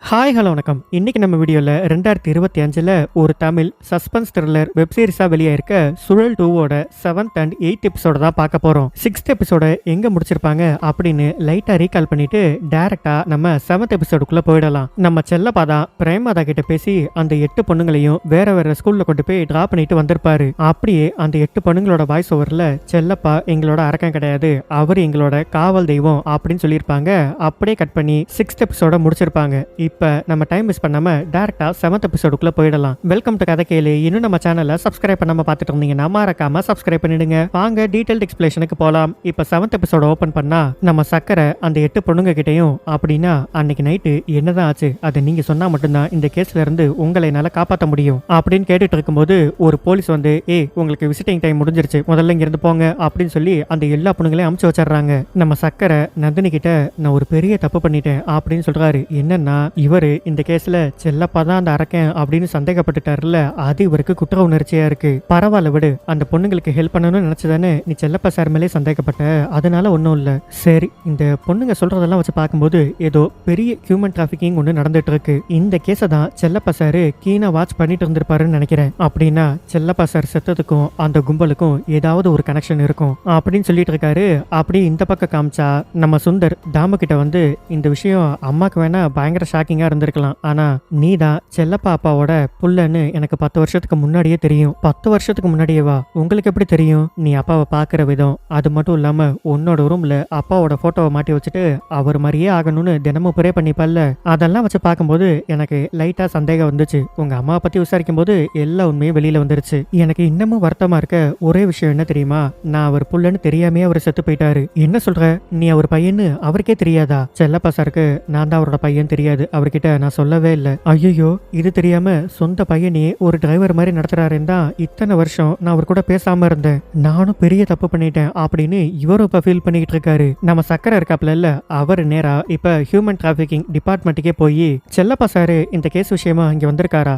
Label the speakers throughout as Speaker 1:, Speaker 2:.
Speaker 1: Hi hello வணக்கம். இன்னைக்கு நம்ம வீடியோவில் 2025 ஒரு தமிழ் சஸ்பென்ஸ் த்ரில்லர் வெப் சீரிஸாக வெளியாயிருக்க சுழல் 2ஓட 7th and 8th எபிசோட தான் பார்க்க போகிறோம். 6th எபிசோட எங்கே முடிச்சிருப்பாங்க அப்படின்னு லைட்டாக ரீகால் பண்ணிட்டு டேரெக்டாக நம்ம 7th எபிசோடுக்குள்ளே போயிடலாம். நம்ம செல்லப்பா தான் பிரேமாதா கிட்ட பேசி அந்த 8 பொண்ணுங்களையும் வேற வேற ஸ்கூலில் கொண்டு போய் ட்ரா பண்ணிட்டு வந்திருப்பாரு. அப்படியே அந்த 8 பொண்ணுங்களோட வாய்ஸ் ஓவரில் செல்லப்பா எங்களோட அரக்கம் கிடையாது, அவர் எங்களோட காவல் தெய்வம் அப்படின்னு சொல்லியிருப்பாங்க. அப்படியே கட் பண்ணி 6th எபிசோட முடிச்சிருப்பாங்க. இப்ப நம்ம டைம் மிஸ் பண்ணாம டைரக்டா 7th எபிசோடுக்குள்ள போயிடலாம். வெல்கம் டு கதை கேளு. இன்னும் நம்ம சேனலை சப்ஸ்கிரைப் பண்ணாம பார்த்துட்டு இருந்தீங்கன்னா மறக்காம சப்ஸ்கிரைப் பண்ணிடுங்க. வாங்க டீடைல்ட் எக்ஸ்பிளேஷனுக்கு போலாம். இப்ப 7th எபிசோட ஓபன் பண்ணா நம்ம சக்கரை அந்த 8 பொண்ணுங்க கிட்டையும் அப்படின்னா அன்னைக்கு நைட்டு என்னதான் ஆச்சு, அதை நீங்க சொன்னா மட்டும்தான் இந்த கேஸ்ல இருந்து உங்களை என்னால காப்பாற்ற முடியும் அப்படின்னு கேட்டுட்டு இருக்கும்போது ஒரு போலீஸ் வந்து உங்களுக்கு விசிட்டிங் டைம் முடிஞ்சிருச்சு, முதல்ல இங்க இருந்து போங்க அப்படின்னு சொல்லி அந்த எல்லா பொண்ணுங்களையும் அமுச்சு வச்சிடறாங்க. நம்ம சக்கரை நந்தினி கிட்ட நான் ஒரு பெரிய தப்பு பண்ணிட்டேன் அப்படின்னு சொல்றாரு. என்னன்னா இவரு இந்த கேஸ்ல செல்லப்பா தான் அந்த அரக்கன் அப்படின்னு சந்தேகப்பட்டுட்டாருல, அது இவருக்கு குற்ற உணர்ச்சியா இருக்கு. பரவாயில்ல விடு, அந்த பொண்ணுங்களுக்கு ஹெல்ப் பண்ணணும்னு நினைச்சதானே நீ செல்லப்பா சார் மேலே சந்தேகப்பட்ட, அதனால ஒன்றும் இல்லை. சரி, இந்த பொண்ணுங்க சொல்றதெல்லாம் வச்சு பார்க்கும்போது ஏதோ பெரிய ஹியூமன் டிராஃபிக்கிங் ஒன்று நடந்துட்டு இருக்கு. இந்த கேஸை தான் செல்லப்பா சாரு கீனா வாட்ச் பண்ணிட்டு இருந்திருப்பாருன்னு நினைக்கிறேன். அப்படின்னா செல்லப்பா சார் செத்ததுக்கும் அந்த கும்பலுக்கும் ஏதாவது ஒரு கனெக்ஷன் இருக்கும் அப்படின்னு சொல்லிட்டு இருக்காரு. அப்படி இந்த பக்கம் காமிச்சா நம்ம சுந்தர் தாமு கிட்ட வந்து இந்த விஷயம் அம்மாக்கு வேணா பயங்கர ஷாக்கிங்கா இருந்திருக்கலாம், ஆனா நீ தான் செல்லப்பா அப்பாவோட புள்ளன்னு எனக்கு 10 வருஷத்துக்கு முன்னாடியே தெரியும். 10 வருஷத்துக்கு முன்னாடியேவா? உங்களுக்கு எப்படி தெரியும்? நீ அப்பாவை பாக்குற விதம், அது மட்டும் இல்லாம உன்னோட ரூம்ல அப்பாவோட போட்டோவை மாட்டி வச்சுட்டு அவர் மாதிரியே ஆகணும்னு தினமும் ப்ரே பண்ணிப்பல்ல, அதெல்லாம் வச்சு பார்க்கும்போது எனக்கு லைட்டா சந்தேகம் வந்துச்சு. உங்க அம்மாவை பத்தி விசாரிக்கும் போது எல்லா உண்மையும் வெளியில வந்துருச்சு. எனக்கு இன்னமும் வருத்தமா இருக்க ஒரே விஷயம் என்ன தெரியுமா, நான் அவர் புள்ளன்னு தெரியாமே அவர் செத்து போயிட்டாரு. என்ன சொல்ற, நீ அவர் பையன்னு அவருக்கே தெரியாதா? செல்லப்பா சாருக்கு நான் தான் அவரோட பையன் தெரியாது, அவர்கிட்ட நான் சொல்லவே இல்லை. ஐயோ, இது தெரியாம சொந்த பையனையே ஒரு டிரைவர் மாதிரி நடத்துறாருன்னு தான் இத்தனை வருஷம் நான் அவர் கூட பேசாம இருந்தேன். நானும் பெரிய தப்பு பண்ணிட்டேன் அப்படின்னு இவரும் இப்ப ஃபீல் பண்ணிட்டு இருக்காரு. நம்ம சக்கரை இருக்காப்ல இல்ல, அவர் நேரா இப்ப ஹியூமன் டிராபிகிங் டிபார்ட்மெண்ட்டுக்கே போய் செல்லப்பா சாரு இந்த கேஸ் விஷயமா இங்க வந்திருக்காரா?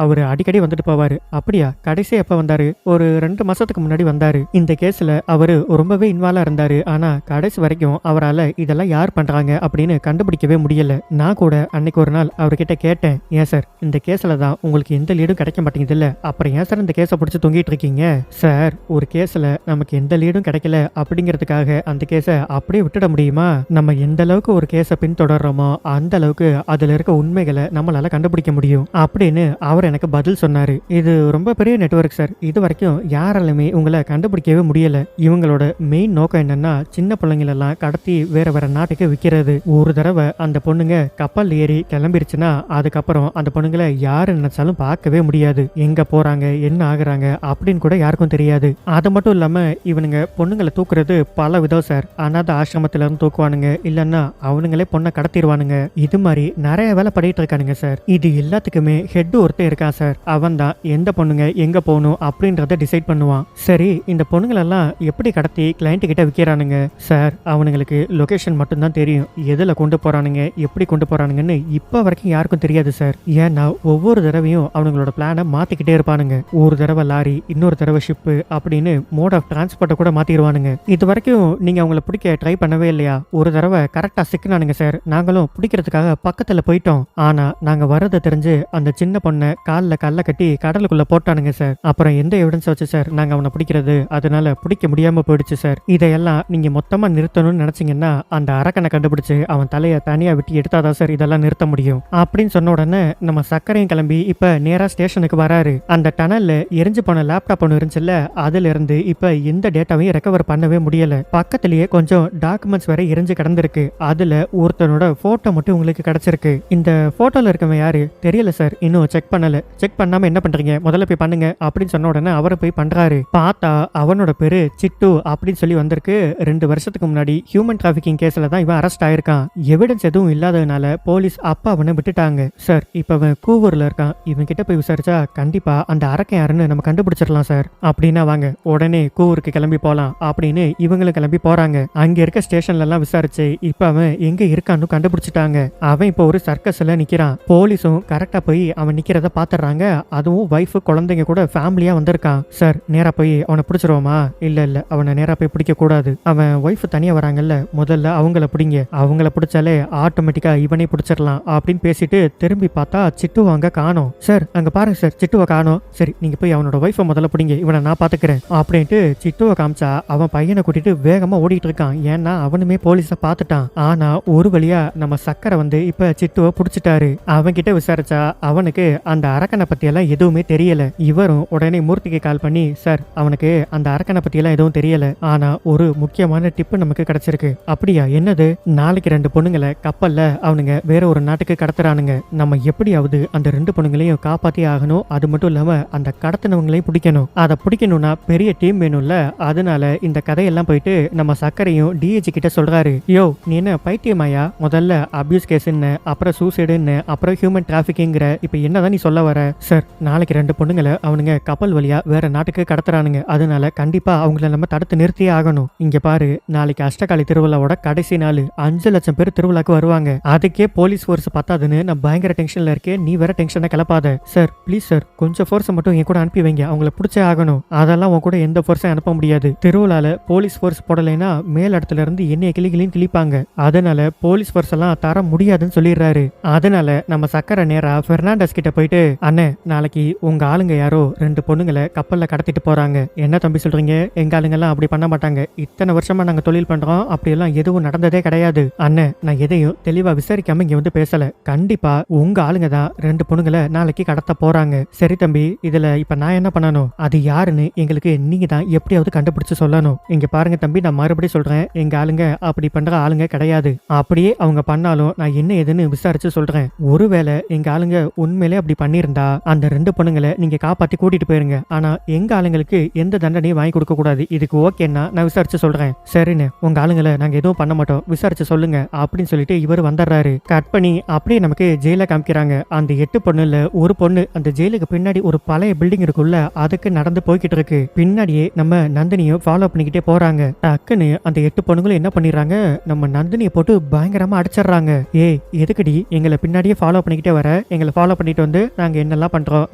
Speaker 1: அவரு அடிக்கடி வந்துட்டு போவாரு. அப்படியா? கடைசி எப்ப வந்தாரு? ஒரு 2 மாசத்துக்கு முன்னாடி வந்தாரு. இந்த கேஸ்ல அவரு ரொம்பவே இன்வால்வா இருந்தாரு. ஆனா கடைசி வரைக்கும் அவரால் இதெல்லாம் யார் பண்றாங்க அப்படின்னு கண்டுபிடிக்கவே முடியல. நான் கூட அன்னைக்கு ஒரு நாள் அவர்கிட்ட கேட்டேன், ஏன் சார் இந்த கேஸ்ல தான் உங்களுக்கு எந்த லீடும் கிடைக்க மாட்டேங்குது இல்ல, அப்புறம் ஏன் சார் இந்த கேஸை பிடிச்சி தொங்கிட்டு இருக்கீங்க? சார், ஒரு கேஸ்ல நமக்கு எந்த லீடும் கிடைக்கல அப்படிங்கிறதுக்காக அந்த கேஸை அப்படியே விட்டுட முடியுமா? நம்ம எந்த அளவுக்கு ஒரு கேஸை பின்தொடர்றோமோ அந்த அளவுக்கு அதுல இருக்க உண்மைகளை நம்மளால கண்டுபிடிக்க முடியும் அப்படின்னு அவர் எனக்கு பதில் சொன்னாரு. இது ரொம்ப பெரிய நெட்வொர்க் சார், இது வரைக்கும் யாராலுமே உங்களை கண்டுபிடிக்கவே முடியல. இவங்களோட மெயின் நோக்கம் என்னன்னா சின்ன பிள்ளைங்களெல்லாம் கடத்தி வேற வேற நாட்டுக்கு விற்கிறது. ஒரு தடவை அந்த பொண்ணுங்க கப்பல் ஏறி கிளம்பிருச்சுன்னா அதுக்கப்புறம் அந்த பொண்ணுங்களை யாரு நினைச்சாலும் பார்க்கவே முடியாது. எங்க போறாங்க என்ன ஆகுறாங்க அப்படின்னு கூட யாருக்கும் தெரியாது. அது மட்டும் இல்லாம இவனுங்க பொண்ணுங்களை தூக்குறது பல விதம் சார். அனாத ஆசிரமத்துல இருந்து தூக்குவானுங்க, இல்லன்னா அவனுங்களே பொண்ணை கடத்திடுவானுங்க. இது மாதிரி நிறைய வேலை பண்ணிட்டு இருக்கானுங்க சார். இது எல்லாத்துக்குமே ஹெட் ஒருத்தர் இருக்கான் சார், அவன் தான் எந்த பொண்ணுங்க எங்க போகணும் அப்படின்றத டிசைட் பண்ணுவான். சரி, இந்த பொண்ணுங்களெல்லாம் எப்படி கடத்தி கிளைண்ட் கிட்ட விற்கிறானுங்க சார்? அவனுங்களுக்கு லொகேஷன் மட்டும்தான் தெரியும், எதுல கொண்டு போறானுங்க எப்படி கொண்டு போறானுங்கன்னு இப்ப வரைக்கும் யாருக்கும் தெரியாது சார். ஏன்னா ஒவ்வொரு தடவையும் அவங்களோட பிளானை மாத்திக்கிட்டே இருப்பானுங்க. ஒரு தடவை லாரி, இன்னொரு தடவை ஷிப்பு அப்படின்னு மோட் ஆஃப் டிரான்ஸ்போர்ட்டை கூட மாத்திடுவானுங்க. இது வரைக்கும் நீங்க அவங்கள பிடிக்க ட்ரை பண்ணவே இல்லையா? ஒரு தடவை கரெக்டா சிக்கினானுங்க சார், நாங்களும் பிடிக்கிறதுக்காக பக்கத்துல போயிட்டோம். ஆனா நாங்க வரதை தெரிஞ்சு அந்த சின்ன பொண்ணை காலில் கல்ல கட்டி கடலுக்குள்ள போட்டானுங்க சார். அப்புறம் எந்த எவிடன்ஸ் வச்சு சார் நாங்க அவனை பிடிக்கிறது? அதனால பிடிக்க முடியாம போயிடுச்சு சார். இதையெல்லாம் நீங்க மொத்தமா நிறுத்தணும்னு நினைச்சீங்கன்னா அந்த அரக்கனை கண்டுபிடிச்சு அவன் தலையை தனியா விட்டு எடுத்தாதான் சார் இதெல்லாம் நிறுத்த முடியும் அப்படின்னு சொன்ன உடனே நம்ம சக்கரையும் கிளம்பி இப்ப நேரா ஸ்டேஷனுக்கு வராரு. அந்த டனல்ல எரிஞ்சு போன லேப்டாப் ஒன்று இருந்துச்சுல்ல, அதுல இருந்து இப்ப எந்த டேட்டாவையும் ரெக்கவர் பண்ணவே முடியல. பக்கத்திலேயே கொஞ்சம் டாக்குமெண்ட்ஸ் வரை எரிஞ்சு கிடந்திருக்கு. அதுல ஒருத்தனோட போட்டோ மட்டும் உங்களுக்கு கிடைச்சிருக்கு. இந்த போட்டோல இருக்கவன் யாரு தெரியல சார், இன்னும் செக் பண்ணல. செக் பண்ணாம என்ன பண்றீங்க, முதல்ல போய் பண்ணுங்க அப்படின்னு சொன்ன உடனே அவரை போய் பண்றாரு. பார்த்தா அவனோட பேரு சிட்டு அப்படின்னு சொல்லி வந்திருக்கு. 2 வருஷத்துக்கு முன்னாடி ஹியூமன் டிராபிகிங் கேஸ்ல தான் இவன் அரெஸ்ட் ஆயிருக்கான். எவிடன்ஸ் எதுவும் இல்லாததுனால போலீஸ் அப்பா அவனை விட்டுட்டாங்க சார். இப்ப அவன் கூவூர்ல இருக்கான். இவன் கிட்ட போய் விசாரிச்சா கண்டிப்பா அந்த அரக்கன் யாருன்னு நம்ம கண்டுபிடிச்சிடலாம் சார். அப்படின்னா வாங்க உடனே கூவூருக்கு கிளம்பி போலாம் அப்படின்னு இவங்களும் கிளம்பி போறாங்க. அங்க இருக்க ஸ்டேஷன்ல எல்லாம் விசாரிச்சு இப்ப அவன் எங்க இருக்கான்னு கண்டுபிடிச்சிட்டாங்க. அவன் இப்ப ஒரு சர்க்கஸ்ல நிக்கிறான். போலீஸும் கரெக்டா போய் அவன் நிக்கிறத பாத்துறாங்க. அதுவும் வைஃப் குழந்தைங்க கூட ஃபேமிலியா வந்திருக்கான் சார். நேரா போய் அவனை பிடிச்சிருவோமா? இல்ல இல்ல, அவனை நேரா போய் பிடிக்க கூடாது. அவன் ஒய்ஃப் தனியா வராங்கல்ல, முதல்ல அவங்கள பிடிங்க. அவங்கள பிடிச்சாலே ஆட்டோமேட்டிக்கா இவனே பிடிச்சிடலாம் வந்துடலாம் அப்படின்னு பேசிட்டு திரும்பி பார்த்தா சிட்டுவை அங்க காணோம். சார் அங்க பாருங்க சார், சிட்டுவை காணோம். சரி நீங்க போய் அவனோட ஒய்ஃபை முதல்ல பிடிங்க, இவனை நான் பாத்துக்கிறேன் அப்படின்ட்டு சிட்டுவை காமிச்சா அவன் பையனை கூட்டிட்டு வேகமா ஓடிட்டு இருக்கான். ஏன்னா அவனுமே போலீஸ பாத்துட்டான். ஆனா ஒரு வழியா நம்ம சக்கரை வந்து இப்ப சிட்டுவை புடிச்சிட்டாரு. அவன் கிட்ட விசாரிச்சா அவனுக்கு அந்த அரக்கனை பத்தி எல்லாம் எதுவுமே தெரியல. இவரும் உடனே மூர்த்திக்கு கால் பண்ணி, சார் அவனுக்கு அந்த அரக்கனை பத்தி எல்லாம் எதுவும் தெரியல, ஆனா ஒரு முக்கியமான டிப்பு நமக்கு கிடைச்சிருக்கு. அப்படியா, என்னது? நாளைக்கு 2 பொண்ணுங்களை கப்பல்ல அவனுங்க வேற ஒரு நாட்டுக்கு கடத்துறானுங்க. நம்ம எப்படியாவது அந்த 2 பொண்ணுங்களையும் காப்பாத்தி ஆகணும். அது மட்டும் இல்லாம அந்த கடத்தினவங்களையும் பிடிக்கணும். அதை பிடிக்கணும்னா பெரிய டீம் வேணும்ல. அதனால இந்த கதையெல்லாம் போயிட்டு நம்ம சக்கரையும் டிஹெச் கிட்ட சொல்றாரு. யோ நீ என்ன பைத்தியமாயா? முதல்ல அபியூஸ் கேஸ்ன்னு, அப்புறம் சூசைடுன்னு, அப்புறம் ஹியூமன் டிராபிக்கிங்கிற, இப்ப என்னதான் நீ சொல்ல வர? சார் நாளைக்கு 2 பொண்ணுங்களை அவனுங்க கப்பல் வழியா வேற நாட்டுக்கு கடத்துறானுங்க. அதனால கண்டிப்பா அவங்கள நம்ம தடுத்து நிறுத்தியே ஆகணும். இங்க பாரு, நாளைக்கு அஷ்டகாளி திருவிழாவோட கடைசி நாள். 5 லட்சம் பேர் திருவிழாக்கு வருவாங்க. அதுக்கே போலீஸ் ஃபோர்ஸ் பத்தாதுன்னு நான் பயங்கர டென்ஷன்ல இருக்கேன். நீ வேற டென்ஷனை கிளப்பாத. சார் ப்ளீஸ் சார், கொஞ்சம் ஃபோர்ஸ் மட்டும் என் கூட அனுப்பி வைங்க. அவங்கள பிடிச்சே ஆகணும். அதெல்லாம் உன் கூட எந்த ஃபோர்ஸையும் அனுப்ப முடியாது. திருவிழால போலீஸ் ஃபோர்ஸ் போடலைன்னா மேல் இடத்துல இருந்து என்னைய கிளிகளையும் கிளிப்பாங்க. அதனால போலீஸ் ஃபோர்ஸ் எல்லாம் தர முடியாதுன்னு சொல்லிடுறாரு. அதனால நம்ம சக்கரை நேரா பெர்னாண்டஸ் கிட்ட போயிட்டு, அண்ணே நாளைக்கு உங்க ஆளுங்க யாரோ 2 பொண்ணுங்களை கப்பல்ல கடத்திட்டு போறாங்க. என்ன தம்பி சொல்றீங்க? எங்க ஆளுங்க எல்லாம் அப்படி பண்ண மாட்டாங்க. இத்தனை வருஷமா நாங்க தொழில் பண்றோம், அப்படியெல்லாம் எதுவும் நடந்ததே கிடையாது. அண்ணன் நான் எதையும் தெளிவா விசாரிக்காம இங்க வந்து பேசல. கண்டிப்பா உங்க ஆளுங்க தான் 2 பொண்ணுங்களை நாளைக்கு கடத்த போறாங்க. சரி தம்பி, இதுல இப்ப நான் என்ன பண்ணணும்? அது யாருன்னு எங்களுக்கு நீங்க தான் எப்படியாவது கண்டுபிடிச்சு சொல்லணும். இங்க பாருங்க தம்பி, நான் மறுபடியும் சொல்றேன், எங்க ஆளுங்க அப்படி பண்ற ஆளுங்க கிடையாது. அப்படியே அவங்க பண்ணாலும் நான் என்ன ஏதுன்னு விசாரிச்சு சொல்றேன். ஒருவேளை எங்க ஆளுங்க உண்மையிலே அப்படி பண்ணிருந்தா அந்த 2 பொண்ணுங்களை நீங்க காப்பாத்தி கூட்டிட்டு போயிருங்க. ஆனா எங்க ஆளுங்களுக்கு எந்த தண்டனையும் வாங்கி கொடுக்க கூடாது. இதுக்கு ஓகேன்னா நான் விசாரிச்சு சொல்றேன். சரின்னு, உங்க ஆளுங்களை நாங்க எதுவும் பண்ண மாட்டோம், விசாரிச்சு சொல்லுங்க அப்படின்னு சொல்லிட்டு இவர் வந்துடுறாரு. கட் பண்ணி அப்படியே நமக்கு ஜெயில காமிக்கிறாங்க. அந்த 8 பொண்ணுல ஒரு பொண்ணு அந்த ஜெயிலுக்கு பின்னாடி ஒரு பழைய பில்டிங் இருக்குல்ல, அதுக்கு நடந்து போய்கிட்டு இருக்கு. பின்னாடியே நம்ம நந்தினியும் ஃபாலோ பண்ணிக்கிட்டே போறாங்க. டக்குன்னு அந்த 8 பொண்ணுங்களும் என்ன பண்ணிடுறாங்க, நம்ம நந்தினியை போட்டு பயங்கரமா அடிச்சிடுறாங்க. ஏய் எதுக்குடி எங்களை பின்னாடியே ஃபாலோ பண்ணிக்கிட்டே வர? எங்களை ஃபாலோ பண்ணிட்டு வந்து நாங்க என்னெல்லாம் பண்றோம்,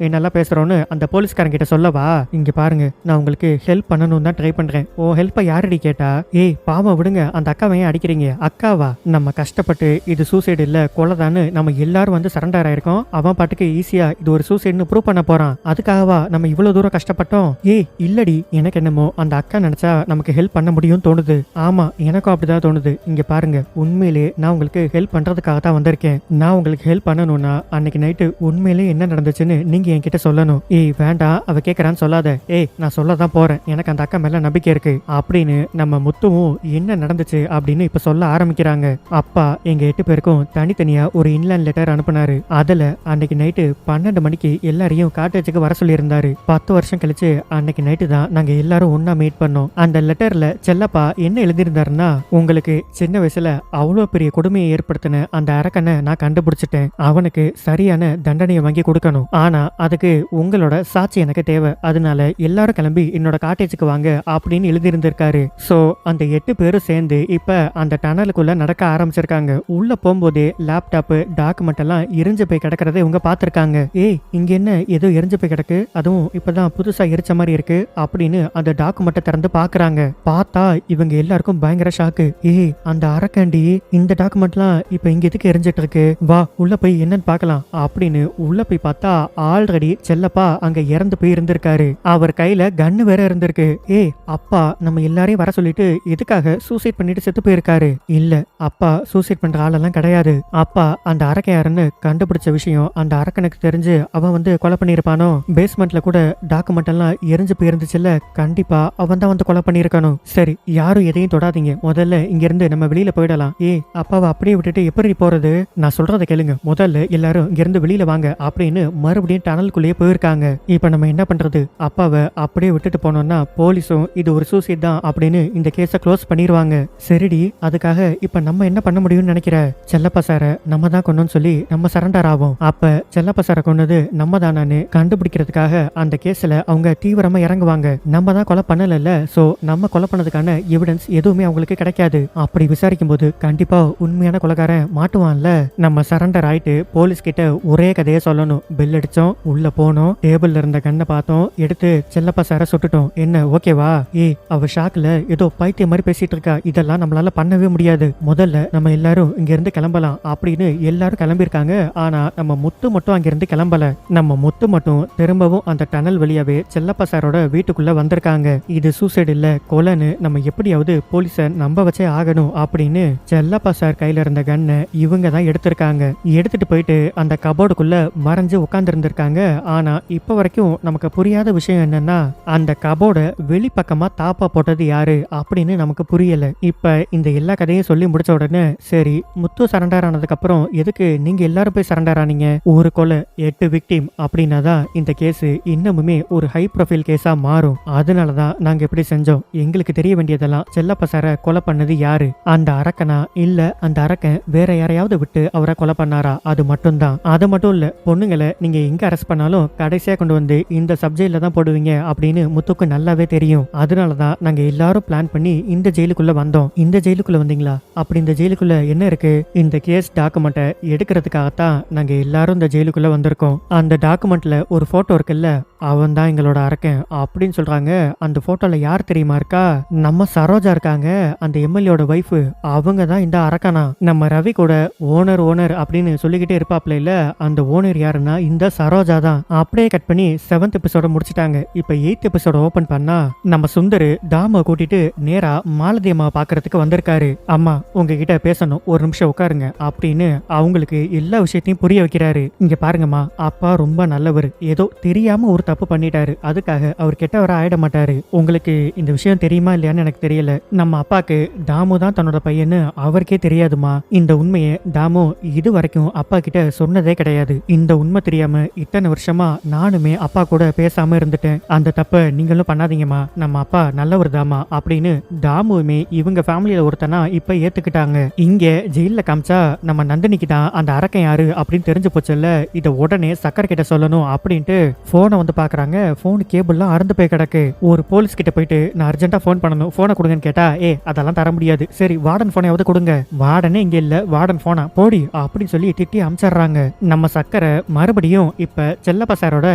Speaker 1: என்னெல்லாம் பேசுறோம்னு அந்த போலீஸ்காரங்க கிட்ட சொல்லவா? இங்க பாருங்க, நான் உங்களுக்கு ஹெல்ப் பண்ணணும் தான் ட்ரை பண்றேன். ஓ ஹெல்ப்பை யாரடி கேட்டா? ஏய் பாவம் விடுங்க, அந்த அக்காவை ஏன் அடிக்கிறீங்க? அக்காவா? நம்ம கஷ்டப்பட்டு இது சூசைடு இல்ல கொலைதான்னு நம்ம எல்லாரும் வந்து சரண்டர் ஆயிருக்கோம். அவன் பாட்டுக்கு ஈஸியா இது ஒரு சூசைடுன்னு ப்ரூவ் பண்ண போறான். அதுக்காகவா நம்ம இவ்வளவு தூரம் கஷ்டப்பட்டோம்? ஏய் இல்லடி, எனக்கு என்னமோ அந்த அக்கா நினைச்சா நமக்கு ஹெல்ப் பண்ண முடியும் தோணுது. ஆமா எனக்கும் அப்படிதான் தோணுது. இங்க பாருங்க, உண்மையிலே நான் உங்களுக்கு ஹெல்ப் பண்றதுக்காக தான் வந்திருக்கேன். நான் உங்களுக்கு ஹெல்ப் பண்ணணும்னா அன்னைக்கு நைட்டு உண்மையிலே என்ன நடந்துச்சுன்னு நீங்க என்கிட்ட சொல்லணும். ஏய் வேண்டாம், அவ கேட்கறான்னு சொல்லாத. ஏய் நான் சொல்லதான் போறேன், எனக்கு அந்த அக்கா மேல நம்பிக்கை இருக்கு அப்படின்னு நம்ம முத்துவும் என்ன நடந்துச்சு அப்படின்னு இப்ப சொல்ல ஆரம்பிக்கிறாங்க. அப்பா எங்க 8 பேருக்கும் தனித்தனியா ஒரு இன்லைன் லெட்டர் அனுப்புனாரு. அதுல அன்னைக்கு நைட்டு 12 மணிக்கு எல்லாரையும் காட்டேஜுக்கு வர சொல்லி இருந்தாரு. 10 வருஷம் கழிச்சு அன்னைக்கு நைட்டு தான் நாங்க எல்லாரும் ஒன்னா மீட் பண்ணோம். அந்த லெட்டர்ல செல்லப்பா என்ன எழுதியிருந்தாருன்னா, உங்களுக்கு சின்ன வயசுல அவ்வளவு பெரிய கொடுமையை ஏற்படுத்தின அந்த அரக்கனை நான் கண்டுபிடிச்சிட்டேன். அவனுக்கு சரியான தண்டனையை வாங்கி கொடுக்கணும். ஆனா அதுக்கு உங்களோட சாட்சி எனக்கு தேவை. அதனால எல்லாரும் கிளம்பி என்னோட காட்டேஜுக்கு வாங்க அப்படின்னு எழுதியிருந்திருக்காரு. சோ அந்த 8 பேரும் சேர்ந்து இப்ப அந்த டனலுக்குள்ள நடக்க ஆரம்பிச்சிருக்காங்க. உள்ள போகும்போதே லேப்டாப் டாக்குமெண்ட் எல்லாம் எரிஞ்சு போய் கிடக்கிறத இவங்க பாத்திருக்காங்க. ஏய் இங்க என்ன ஏதோ எரிஞ்சு போய் கிடக்கு, அதுவும் இப்பதான் புதுசா எரிச்ச மாதிரி இருக்கு அப்படின்னு அந்த டாக்குமெண்ட்டை திறந்து பாக்குறாங்க. பார்த்தா இவங்க எல்லாருக்கும் பயங்கர ஷாக்கு. ஏய் அந்த அரக்கண்டி, இந்த டாக்குமெண்ட்லாம் இப்ப இங்க எதுக்கு எரிஞ்சிட்டு இருக்கு? வா உள்ள போய் என்னன்னு பாக்கலாம் அப்படின்னு உள்ள போய் பார்த்தா ஆல்ரெடி செல்லப்பா அங்க இறந்து போய் இருந்திருக்காரு. அவர் கையில கன்னு வேற இருந்திருக்கு. ஏய் அப்பா நம்ம எல்லாரையும் வர சொல்லிட்டு எதுக்காக சூசைட் பண்ணிட்டு செத்து போயிருக்காரு? இல்ல அப்பா சூசைட் பண்ற ஆளெல்லாம் கிடையாது. அப்பா அந்த அரக்கன் யாருன்னு கண்டுபிடிச்ச விஷயம் அந்த அரக்கனுக்கு தெரிஞ்சு அவன் வந்து கொலை பண்ணிருப்பானோ. பேஸ்மெண்ட்ல கூட டாக்குமெண்ட் எல்லாம் எரிஞ்சு போயிருந்துச்சுல்ல, கண்டிப்பா அவன் தான் வந்து கொலை பண்ணிருக்கணும். சரி யாரும் எதையும் தொடாதீங்க, முதல்ல இங்க இருந்து நம்ம வெளியில போயிடலாம். ஏய் அப்பாவை அப்படியே விட்டுட்டு எப்படி போறது? நான் சொல்றதை கேளுங்க, முதல்ல எல்லாரும் இங்க இருந்து வெளியில வாங்க அப்படின்னு மறுபடியும் டனலுக்குள்ளேயே போயிருக்காங்க. இப்ப நம்ம என்ன பண்றது? அப்பாவை அப்படியே விட்டுட்டு போனோம்னா போலீஸும் இது ஒரு சூசைட் தான் அப்படின்னு இந்த கேஸ க்ளோஸ் பண்ணிடுவாங்க. சரிடி, அதுக்காக இப்ப நம்ம என்ன பண்ண முடியும்னு நினைக்கிற? செல்லப்பா சார நம்ம தான் கொன்னோம்னு சொல்லி நம்ம சரண்டர் ஆகும். அப்ப செல்லப்பா சார கொன்னது நம்ம தானு கண்டுபிடிக்கிறதுக்காக அந்த கேஸ்ல அவங்க தீவிரமா இறங்குவாங்க. நம்ம தான் கொலை பண்ணல, சோ நம்ம கொலை பண்ணதுக்கான எவிடன்ஸ் எதுவுமே அவங்களுக்கு கிடைக்காது. அப்படி விசாரிக்கும் போது கண்டிப்பா உண்மையான கொலைகாரன் மாட்டுவான்ல. நம்ம சரண்டர் ஆயிட்டு போலீஸ் கிட்ட ஒரே கதையை சொல்லணும். பெல் அடிச்சோம், உள்ள போனோம், டேபிள்ல இருந்த கண்ணை பார்த்தோம், எடுத்து செல்லப்பா சார சுட்டுட்டோம். என்ன ஓகேவா? ஏய் அவ ஷாக்ல ஏதோ பைத்தியம் மாதிரி பேசிட்டு இருக்கா, இதெல்லாம் நம்மளால பண்ணவே முடியாது. முதல்ல நம்ம எல்லாரும் இங்க இருந்து கிளம்பலாம் அப்படின்னு எல்லாரும் கிளம்பியிருக்காங்க. ஆனா நம்ம முத்து மட்டும் அங்கிருந்து கிளம்பல. நம்ம முத்து மட்டும் திரும்பவும் அந்த டனல் வழியாவே செல்லப்பா சாரோட வீட்டுக்குள்ள வந்திருக்காங்க. இது சூசைட் இல்ல, கொலைன்னு நம்ம எப்படியாவது போலீஸ நம்ப வச்சே ஆகணும் அப்படின்னு செல்லப்பா சார் கையில இருந்த கன்னை இவங்க தான் எடுத்திருக்காங்க. எடுத்துட்டு போயிட்டு அந்த கபோர்டுக்குள்ள மறைஞ்சு உட்கார்ந்து இருந்திருக்காங்க. ஆனா இப்ப வரைக்கும் நமக்கு புரியாத விஷயம் என்னன்னா, அந்த கபோர்டை வெளிப்பக்கமா தாப்பா போட்டது யாரு அப்படின்னு நமக்கு புரியல. இப்ப இந்த எல்லா கதையும் சொல்லி முடிச்ச உடனே சரி முத்து சரண்டர் ஆனதுக்கு அப்புறம் எதுக்கு நீங்க எல்லாரும் போய் சரண்டர் ஆனீங்க, ஒரு கொலை 8 விக்டிம் அப்படின்னாதான் இந்த கேஸ் இன்னமுமே ஒரு ஹை ப்ரொஃபைல் கேஸா மாறும். அதனாலதான் நாங்க எப்படி செஞ்சோம். எங்களுக்கு தெரிய வேண்டியதெல்லாம் செல்லப்பா சாரை கொலை பண்ணது யாரு, அந்த அரக்கனா இல்ல அந்த அரக்கன் வேற யாரையாவது விட்டு அவரை கொலை பண்ணாரா, அது மட்டும்தான். அது மட்டும் இல்ல, பொண்ணுங்களை நீங்க எங்க அரெஸ்ட் பண்ணாலும் கடைசியா கொண்டு வந்து இந்த சப்ஜெக்ட்ல தான் போடுவீங்க அப்படின்னு முத்துக்கு நல்லாவே தெரியும். அதனாலதான் நாங்க எல்லாரும் பிளான் பண்ணி இந்த ஜெயிலுக்குள்ள வந்தோம். இந்த ஜெயிலுக்குள்ள வந்தீங்களா, அப்படி இந்த ஜெயிலுக்குள்ள என்ன இருக்கு, இந்த கேஸ் டாக்குமெண்ட்டை எடுக்கிறதுக்காகத்தான் நாங்க எல்லாரும் இந்த ஜெயிலுக்குள்ள வந்திருக்கோம். அந்த டாக்குமெண்ட்ல ஒரு போட்டோ இருக்குல்ல, அவன் தான் எங்களோட அரக்கன் அப்படின்னு சொல்றாங்க. அந்த போட்டோல யார் தெரியுமா இருக்கா, நம்ம சரோஜா இருக்காங்க, அந்த எம்எல்ஏட வைஃப். அவங்க தான் இந்த அரக்கனா. நம்ம ரவி கூட ஓனர் ஓனர் அப்படின்னு சொல்லிக்கிட்டே இருப்பாப்ல இல்ல, அந்த ஓனர் யாருன்னா இந்த சரோஜா தான். அப்படியே கட் பண்ணி 7th எபிசோட முடிச்சிட்டாங்க. இப்ப 8th எபிசோட ஓபன் பண்ணா நம்ம சுந்தரு டாம கூட்டிட்டு நேரா மாலதி அம்மா பாக்குறதுக்கு வந்திருக்காரு. அம்மா உங்ககிட்ட பேசணும், ஒரு நிமிஷம் உட்காருங்க அப்படின்னு அவங்களுக்கு எல்லா விஷயத்தையும் புரிய வைக்கிறாரு. இங்க பாருங்கம்மா, அப்பா ரொம்ப நல்லவர், ஏதோ தெரியாம ஒரு தப்பு பண்ணிட்டாரு, அதுக்காக அவர் கெட்டவரா ஆயிட மாட்டாரு. உங்களுக்கு இந்த விஷயம் தெரியுமா இல்லையான்னு எனக்கு தெரியல, நம்ம அப்பாக்கு தாமு தான் தன்னோட பையன்னு அவருக்கே தெரியாதுமா. இந்த உண்மையை தாமு இது வரைக்கும் அப்பா கிட்ட சொன்னதே கிடையாது. இந்த உண்மை தெரியாம இத்தனை வருஷமா நானுமே அப்பா கூட பேசாம இருந்துட்டேன். அந்த தப்ப நீங்களும் பண்ணாதீங்கம்மா, நம்ம அப்பா நல்லவர் தாமா அப்படின்னு தாமுவுமே இவங்க ஃபேமிலியில ஒருத்தனா இப்ப ஏத்துக்கிட்டாங்க. இங்க ஜெயில காமிச்சா நம்ம நந்தினிக்கு தான் அந்த அரக்கன் யாரு அப்படின்னு தெரிஞ்சு போச்சுல்ல, இத உடனே சக்கரை கிட்ட சொல்லணும் அப்படின்ட்டு போனை வந்து பாக்குறாங்க. போன் கேபிள்லாம் அறுந்து போய் கிடக்கு. ஒரு போலீஸ் கிட்ட போயிட்டு நான் அர்ஜென்ட்டா போன் பண்ணணும், போனை கொடுங்கன்னு கேட்டா அதெல்லாம் தர முடியாது, சரி வார்டன் போனையாவது கொடுங்க. வார்டனே இங்க இல்ல, வார்டன் போனா போடி அப்படின்னு சொல்லி திட்டி அமிச்சிடுறாங்க. நம்ம சக்கரை மறுபடியும் இப்ப செல்லப்பா சாரோட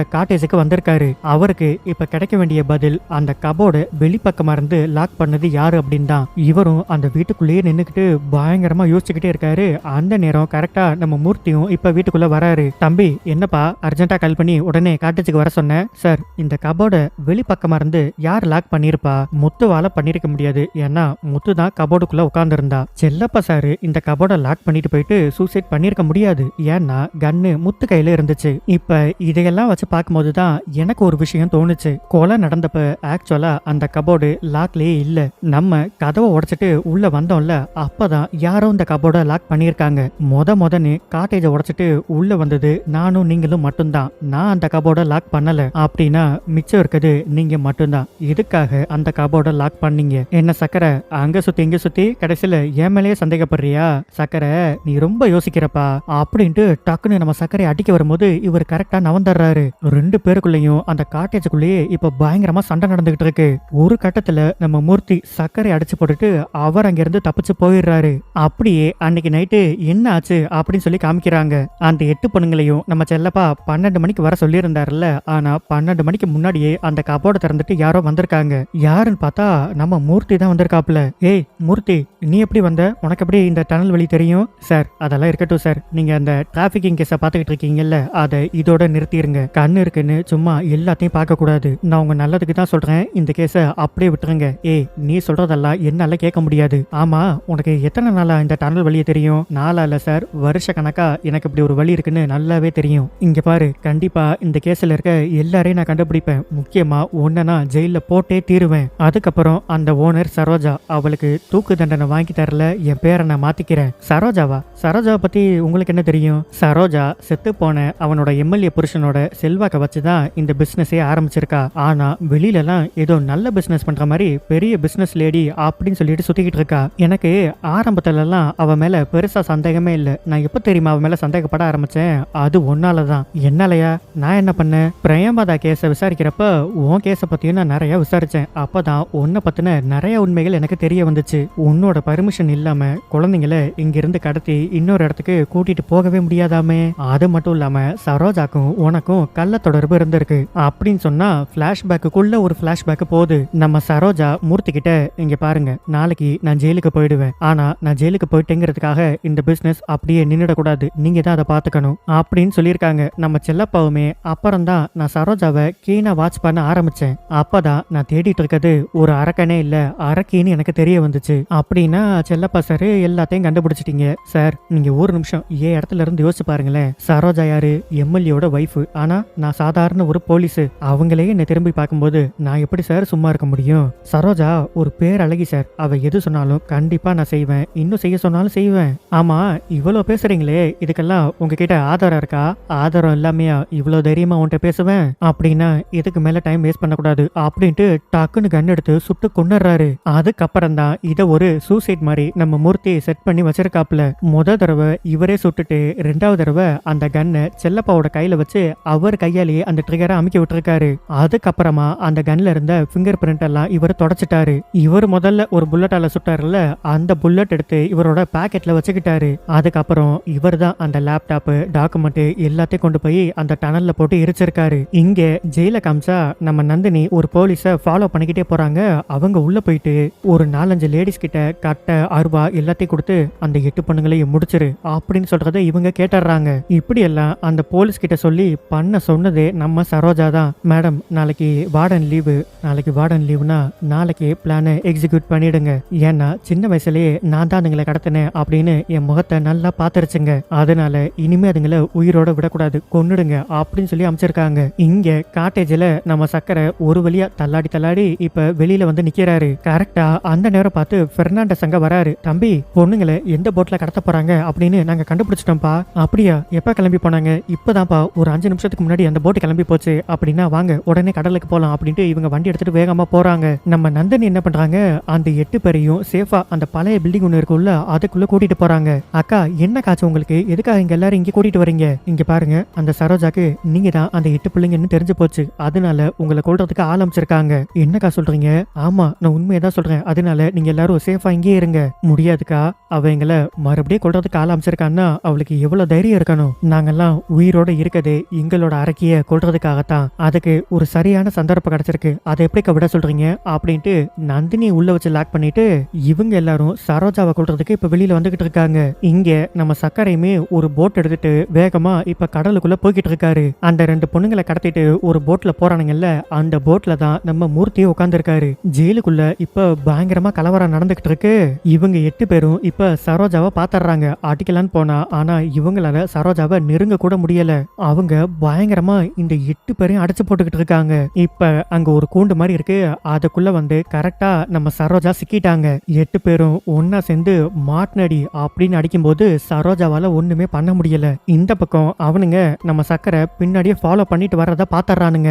Speaker 1: காட்டேஜுக்கு வந்திருக்காரு. அவருக்கு இப்ப கிடைக்க வேண்டிய பதில் அந்த கபோர்டு வெளிப்பக்கமா இருந்து லாக் பண்ணது யாரு அப்படின்னு தான். இவரும் அந்த வீட்டுக்குள்ளேயே நின்னுக்கிட்டு பயங்கரமா யோசிச்சுக்கிட்டே இருக்காரு. அந்த நேரம் கரெக்டா நம்ம மூர்த்தியும் இப்ப வீட்டுக்குள்ள வராரு. தம்பி என்னப்பா அர்ஜென்ட்டா கால் பண்ணி உடனே காட்டேஜுக்கு வர சொன்னேன். சார் இந்த கபோர்டை வெளிப்பக்கமா இருந்து யார் லாக் பண்ணிருப்பா, முத்துவால பண்ணிருக்க முடியாது, ஏன்னா முத்து தான் கபோர்டுக்குள்ள உட்கார்ந்து இருந்தா. செல்லப்பா சாரு இந்த கபோர்டை லாக் பண்ணிட்டு போயிட்டு சூசைட் பண்ணிருக்க முடியாது, ஏன்னா கன்னு முத்து கையில இருந்துச்சு. இப்ப இதையெல்லாம் வச்சு பார்க்கும்போது தான் எனக்கு ஒரு விஷயம் தோணுச்சு. கொலை நடந்தப்ப ஆக்சுவலா அந்த கபோர்டு லாக்லயே இல்ல, நம்ம கதவை உடைச்சிட்டு உள்ள வந்தோம்ல, அப்பதான் யாரோ இந்த கபோர்டை லாக் பண்ணிருக்காங்க. முதன்னு காட்டேஜை உடைச்சிட்டு உள்ள வந்தது நானும் நீங்களும் மட்டும்தான். நான் அந்த கபோர்டை லாக் பண்ணல அப்படின்னா மிச்சம் இருக்குது நீங்க மட்டும்தான். இதுக்காக அந்த கபோர்டை லாக் பண்ணீங்க. என்ன சக்கரை அங்க சுத்தி இங்க சுத்தி கடைசியில என் மேலேயே சந்தேகப்படுறியா, சக்கரை நீ ரொம்ப யோசிக்கிறப்பா அப்படின்ட்டு டக்குன்னு நம்ம சக்கரை அடிக்க வரும்போது இவர் கரெக்டா நவந்துடுறாரு. 2 பேருக்குள்ளயும் அந்த காட்டேஜுக்குள்ளேயே இப்ப பயங்கரமா சண்டை நடந்துகிட்டு இருக்கு. ஒரு கட்டத்துல நம்ம மூர்த்தி சக்கரை அடிச்சு போட்டுட்டு அவர் அங்கிருந்து தப்பிச்சு போயிடுறாரு. அப்படியே அன்னைக்கு நைட்டு என்ன ஆச்சு அப்படின்னு சொல்லி காமிக்கிறாங்க. அந்த 8 பொண்ணுங்களையும் நம்ம செல்லப்பா 12 மணிக்கு வர சொல்லி இருந்தாருல்ல, ஆனா 12 மணிக்கு முன்னாடியே அந்த கபோர்டை திறந்துட்டு யாரோ வந்திருக்காங்க. யாருன்னு பார்த்தா நம்ம மூர்த்தி தான் வந்திருக்காப்ல. ஏய் மூர்த்தி, நீ எப்படி வந்த, உனக்கு எப்படி இந்த டனல் வழி தெரியும்? சார் அதெல்லாம் இருக்கட்டும் சார், நீங்க அந்த டிராபிக்கிங் கேஸை பார்த்துக்கிட்டு இருக்கீங்கல்ல, அதை இதோட நிறுத்திடுங்க. கண்ணு இருக்குன்னு சும்மா எல்லாத்தையும் பார்க்க கூடாது. நான் உங்க நல்லதுக்கு தான் சொல்றேன், இந்த கேஸை அப்படியே விட்டுருங்க. ஏய் நீ சொல்றதெல்லாம் என்னால கேட்க முடியாது. ஆமா உனக்கு எத்தனை நாளா இந்த டனல் வழியே தெரியும்? நாளா இல்ல சார், வருஷ கணக்கா எனக்கு இப்படி ஒரு வழி இருக்குன்னு நல்லாவே தெரியும். இங்க பாரு, கண்டிப்பா இந்த கேஸ்ல இருக்க எல்லாரையும் நான் கண்டுபிடிப்பேன். முக்கியமா ஒன்னா ஜெயில போட்டே தீருவேன். அதுக்கப்புறம் அந்த ஓனர் சரோஜா, அவளுக்கு தூக்கு தண்டனை வாங்கி தரல என் பேரை நான் மாத்திக்கிறேன். சரோஜாவா? சரோஜாவை பத்தி உங்களுக்கு என்ன தெரியும்? சரோஜா செத்து போன அவனோட எம்எல்ஏ புருஷனோட செல்வாக்க வச்சுதான் இந்த பிசினஸே ஆரம்பிச்சிருக்கா. ஆனா வெளியில எல்லாம் ஏதோ நல்ல பிசினஸ் பண்ற மாதிரி பெரிய பிசினஸ் லேடி அப்படின்னு சொல்லிட்டு சுத்திக்கிட்டு இருக்கா. எனக்கு ஆரம்பத்துல எல்லாம் அவ மேல பெருசா சந்தேகமே இல்ல. நான் எப்ப தெரியுமா அவ மேல சந்தேகப்பட ஆரம்பிச்சேன்? அது ஒன்னாலதான். என்னாலயா? நான் என்ன பண்ணேன்? பிரேமதா கேஸ விசாரிக்கிறப்ப உன் கேஸ பத்தியும் நான் நிறைய விசாரிச்சேன். அப்பதான் உன்னை பத்தின நிறைய உண்மைகள் எனக்கு தெரிய வந்துச்சு. உன்னோட பர்மிஷன் இல்லாம குழந்தைங்களை இங்கிருந்து கடத்தி இன்னொரு இடத்துக்கு கூட்டிட்டு போகவே முடியாதாமே. அது மட்டும் இல்லாம சரோஜாக்கும் உனக்கும் கள்ள தொடர்பு இருந்திருக்கு அப்படின்னு சொன்னா பிளாஷ்பேக்குள்ள ஒரு பிளாஷ்பேக் போகுது. நம்ம சரோஜா மூர்த்தி கிட்ட, இங்க பாருங்க, நாளைக்கு நான் ஜெயிலுக்கு போயிடுவேன், ஆனா நான் ஜெயிலுக்கு போயிட்டேங்கிறதுக்காக இந்த பிசினஸ் அப்படியே நின்னுடக்கூடாது, நீங்க தான் அதை பாத்துக்கணும் அப்படின்னு சொல்லியிருக்காங்க. நம்ம செல்லப்பாவுமே அப்புறம் தான் நான் சரோஜாவை கீனா வாட்ச் பண்ண ஆரம்பிச்சேன். அப்பதான் நான் தேடிட்டு இருக்கிறது ஒரு அரக்கனே இல்ல, அரக்கின்னு எனக்கு தெரிய வந்துச்சு. அப்படின்னா செல்லப்பா சார் எல்லாத்தையும் கண்டுபிடிச்சிட்டீங்க சார். நீங்க ஒரு நிமிஷம் ஏன் இடத்துல இருந்து யோசிச்சு பாருங்களேன். சரோஜா யாரு? எம்எல்ஏயோட வைஃப். ஆனா நான் சாதாரண ஒரு போலீஸ். அவங்களே என்னை திரும்பி பார்க்கும்போது நான் எப்படி சார் சும்மா இருக்க முடியும்? சரோஜா ஒரு பேரழகி சார். அவ எது சொன்னாலும் கண்டிப்பா நான் செய்வேன், இன்னும் செய்ய சொன்னாலும் செய்வேன். ஆமா, இவ்வளவு பேசுறீங்களே, இதுக்கெல்லாம் உங்ககிட்ட ஆதாரம் இருக்கா? ஆதாரம் இல்லாமையா இவ்வளவு தைரியமா உன்கிட்ட பேசுவேன்? அப்படின்னா இதுக்கு மேல டைம் வேஸ்ட் பண்ணக்கூடாது அப்படின்ட்டு டக்குன்னு கன் எடுத்து சுட்டு கொண்டுறாரு. அதுக்கப்புறம் தான் இதை ஒரு சூசைட் மாதிரி நம்ம மூர்த்தியை செட் பண்ணி வச்சிருக்காப்ல. முத தடவை இவரே சுட்டுட்டு ரெண்டாவது தடவை அந்த கன்னை செல்லப்பாவோட கையில வச்சு அவர் கையாலேயே அந்த ட்ரிகரை அமைக்க விட்டுருக்காரு. அதுக்கப்புறமா அந்த கன்ல இருந்த பிங்கர் பிரிண்ட் எல்லாம் இவர் தொடச்சிட்டாரு. இவர் முதல்ல ஒரு புல்லட்டால சுட்டாருல, அந்த புல்லட் எடுத்து இவரோட பாக்கெட்ல வச்சுக்கிட்டாரு. அதுக்கப்புறம் இவர் தான் அந்த லேப்டாப் டாக்குமெண்ட் எல்லாத்தையும் கொண்டு போய் அந்த டனல்ல போட்டு எரிச்சிருக்காரு. இங்க ஜெயில காமிச்சா நம்ம நந்தினி ஒரு போலீஸ ஃபாலோ பண்ணிக்கிட்டே போறாங்க. அவங்க உள்ள போயிட்டு ஒரு 4-5 லேடிஸ் கிட்ட கட்டை அருவா எல்லாத்தையும் கொடுத்து அந்த 8 பொண்ணுங்களையும் முடிச்சிரு அப்படின்னு சொல்றதை இவங்க கேட்டுறாங்க. இப்படி எல்லாம் அந்த போலீஸ் கிட்ட சொல்லி பண்ண சொன்னதே நம்ம சரோஜா தான். மேடம், நாளைக்கு வார்டன் லீவுனா நாளைக்கு பிளானை எக்ஸிக்யூட் பண்ணிடுங்க. ஏன்னா சின்ன வயசுலயே நான் தான் அதுங்களை கடத்தினேன் அப்படின்னு என் முகத்தை நல்லா பாத்துருச்சுங்க. அதனால இனிமே அதுங்களை உயிரோட விடக்கூடாது, கொன்னுடுங்க அப்படின்னு சொல்லி அமைச்சிருக்காங்க. இங்க காட்டேஜ்ல நம்ம சக்கரை ஒரு வழியா தள்ளாடி இப்ப வெளியில வந்து நிக்கிறாரு. கரெக்டா அந்த நேரம் பார்த்து பெர்னாண்டஸ் அங்க வராரு. தம்பி, பொண்ணுங்களை எந்த போட்ல கடத்த போறாங்க அப்படின்னு நாங்க கண்டுபிடிச்சிட்டோம்ப்பா. அப்படியா? எப்ப கிளம்பி போனாங்க? இப்பதான்ப்பா ஒரு 5 நிமிஷத்துக்கு முன்னாடி அந்த போட்டு கிளம்பி போச்சு. அப்படின்னா வாங்க உடனே கடலுக்கு போலாம் அப்படின்ட்டு இவங்க வண்டி எடுத்துட்டு வேகமா போறாங்க. நம்ம நந்தினி என்ன பண்றாங்க, அந்த 8 பேரையும் சேஃபா அந்த பழைய பில்டிங் ஒண்ணு இருக்குல்ல அதுக்குள்ள கூட்டிட்டு போறாங்க. அக்கா, என்ன காச்சு உங்களுக்கு? எதுக்காக இங்க எல்லாரும் இங்க கூட்டிட்டு வரீங்க? இங்க பாருங்க, அந்த சரோஜாக்கு நீங்க தான் அந்த 8 பிள்ளைங்கன்னு தெரிஞ்சு போச்சு. அதனால உங்களை கொல்றதுக்கு ஆரம்பிச்சிருக்காங்க. என்னக்கா சொல்றீங்க? ஆமா, நான் உண்மையதான் சொல்றேன். அதனால நீங்க எல்லாரும் சேஃபா இங்கே இருங்க. முடியாதுக்கா, அவ எங்களை மறுபடியும் கொல்றதுக்கு ஆரம்பிச்சிருக்கான்னா அவளுக்கு எவ்வளவு தைரியம் இருக்கணும்? நாங்கெல்லாம் உயிரோட இருக்கதே எங்களோட அரக்கிய கொல்றதுக்காகத்தான். அதுக்கு ஒரு சரியான சந்தர்ப்பம் கிடைச்சிருக்கு. அதை எப்படிக்கா விட சொல்றீங்க அப்படின்ட்டு நந்தினி உள்ள வச்சு லாக் பண்ணிட்டு இவங்க எல்லாரும் சரோஜாவை கொல்றதுக்கு இப்ப வெளியில வந்துகிட்டு இருக்காங்க. இங்க நம்ம சக்கரையுமே ஒரு போட் எடுத்துட்டு வேகமா இப்ப கடலுக்குள்ள போய்கிட்டு இருக்காரு. அந்த 2 பொண்ணுங்களை கடத்திட்டு ஒரு போட்ல போறானுங்கல்ல, அந்த போட்ல தான் நம்ம மூர்த்தியை உட்கார்ந்து இருக்காரு. ஜெயிலுக்குள்ள இப்ப பயங்கரமா கலவரம் நடந்துகிட்டு இருக்கு. இவங்க 8 பேரும் இப்ப சரோஜாவை பாத்துறாங்க. அடிக்கலான்னு போனா ஆனா இவங்களால சரோஜாவை நெருங்க கூட முடியல. அவங்க பயங்கரமா இந்த 8 பேரையும் அடைச்சு போட்டுக்கிட்டு இருக்காங்க. இப்ப அங்க ஒரு கூண்டு மாதிரி இருக்கு, அதுக்குள்ள வந்து கரெக்டா நம்ம சரோஜா சிக்கிட்டாங்க. 8 பேரும் ஒன்னா சேர்ந்து மாட்னடி அப்படின்னு அடிக்கும் போது சரோஜாவால ஒண்ணுமே பண்ண முடியல. இந்த பக்கம் அவனுங்க நம்ம சக்கரை பின்னாடியே ஃபாலோ பண்ணிட்டு வர்றத பாத்துறானுங்க.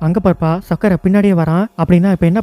Speaker 1: அங்க பாருப்பா, சக்கரை பின்னாடியே வரான். அப்படின்னா இப்ப என்ன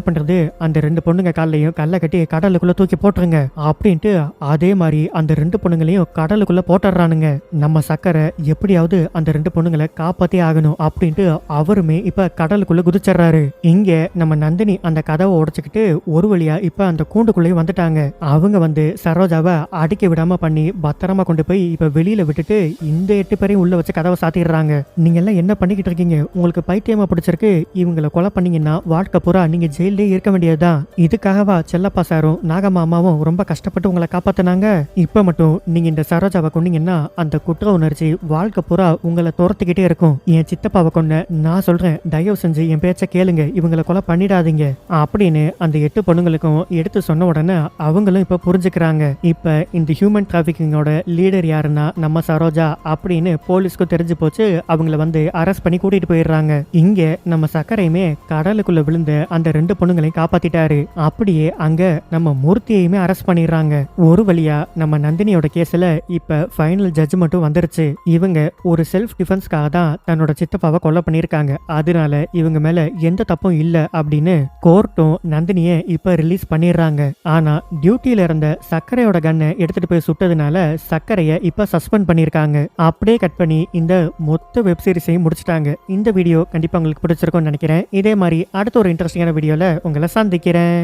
Speaker 1: பண்றது? அந்த 2 பொண்ணுங்க காலையும் கல்ல கட்டி கடலுக்குள்ள தூக்கி போட்டுருங்க அப்படின்ட்டு அதே மாதிரி அந்த 2 பொண்ணுங்களையும் கடலுக்குள்ள போட்டுறானுங்க. நம்ம சக்கரை எப்படியாவது அந்த 2 பொண்ணுங்களை காப்பாத்தே ஆகணும் அப்படின்ட்டு அவருமே இப்ப கடலுக்குள்ள குதிச்சிடுறாரு. இங்க நம்ம நந்தினி அந்த கதவை உடைச்சுக்கிட்டு ஒரு வழியா இப்ப அந்த கூண்டுக்குள்ளேயே வந்துட்டாங்க. அவங்க வந்து சரோஜாவை அடிக்க விடாம பண்ணி பத்திரமா கொண்டு போய் இப்ப வெளியில விட்டுட்டு இந்த 8 பேரையும் உள்ள வச்சு கதவை சாத்திடுறாங்க. நீங்க எல்லாம் என்ன பண்ணிக்கிட்டு இருக்கீங்க? உங்களுக்கு பைத்தியமா பிடிச்சிருக்கு? இவங்களை கொலை பண்ணீங்கன்னா வாழ்க்கை பூரா நீங்க ஜெயிலே இருக்க வேண்டியதுதான். இதுக்காகவா செல்லப்பா சாரும் நாகமாமாவும் ரொம்ப கஷ்டப்பட்டு உங்களை காப்பாத்தினாங்க? இப்ப மட்டும் நீங்க இந்த சரோஜாவை கொன்னீங்கன்னா அந்த குற்ற உணர்ச்சி வாழ்க்கை பூரா உங்களை துரத்துக்கிட்டே இருக்கும். என் சித்தப்பாவை கொன்ன நான் சொல்றேன், தயவு செஞ்சு என் பேச்ச கேளுங்க, இவங்களை கொலை பண்ணிடாதீங்க அப்படின்னு அந்த 8 பொண்ணுங்களுக்கும் எடுத்து சொன்ன உடனே அவங்களும் இப்ப புரிஞ்சுக்கிறாங்க. இப்ப இந்த ஹியூமன் டிராபிகிங்கோட லீடர் யாருன்னா நம்ம சரோஜா அப்படின்னு போலீஸ்க்கு தெரிஞ்சு போச்சு. அவங்கள வந்து அரெஸ்ட் பண்ணி கூட்டிட்டு போயிடுறாங்க. இங்க நம்ம சக்கரையுமே கடலுக்குள்ள விழுந்த அந்த 2 பொண்ணுங்களையும் காப்பாத்திட்டாரு. அப்படியே அங்க நம்ம மூர்த்தியையுமே அரெஸ்ட் பண்ணிடுறாங்க. ஒரு வழியா நம்ம நந்தினியோட கேஸ்ல இப்ப ஃபைனல் ஜட்ஜ்மெண்ட்டும் வந்துருச்சு. இவங்க ஒரு செல்ஃப் டிஃபென்ஸ்க்காக தான் தன்னோட சித்தப்பாவை கொலை பண்ணிருக்காங்க. அதனால இவங்க மேல எந்த தப்பும் இல்ல அப்படின்னு கோர்ட்டும் நந்தினிய இப்ப ரிலீஸ் பண்ணிடுறாங்க. ஆனா டியூட்டியில இருந்த சக்கரையோட கன்னை எடுத்துட்டு போய் சுட்டதுனால சக்கரைய இப்ப சஸ்பெண்ட் பண்ணிருக்காங்க. அப்படியே கட் பண்ணி இந்த மொத்த வெப் சீரிஸையும் முடிச்சிட்டாங்க. இந்த வீடியோ கண்டிப்பா உங்களுக்கு பிடிச்சிருக்கும்னு நினைக்கிறேன். இதே மாதிரி அடுத்த ஒரு இன்ட்ரெஸ்டிங்கான வீடியோல உங்களை சந்திக்கிறேன்.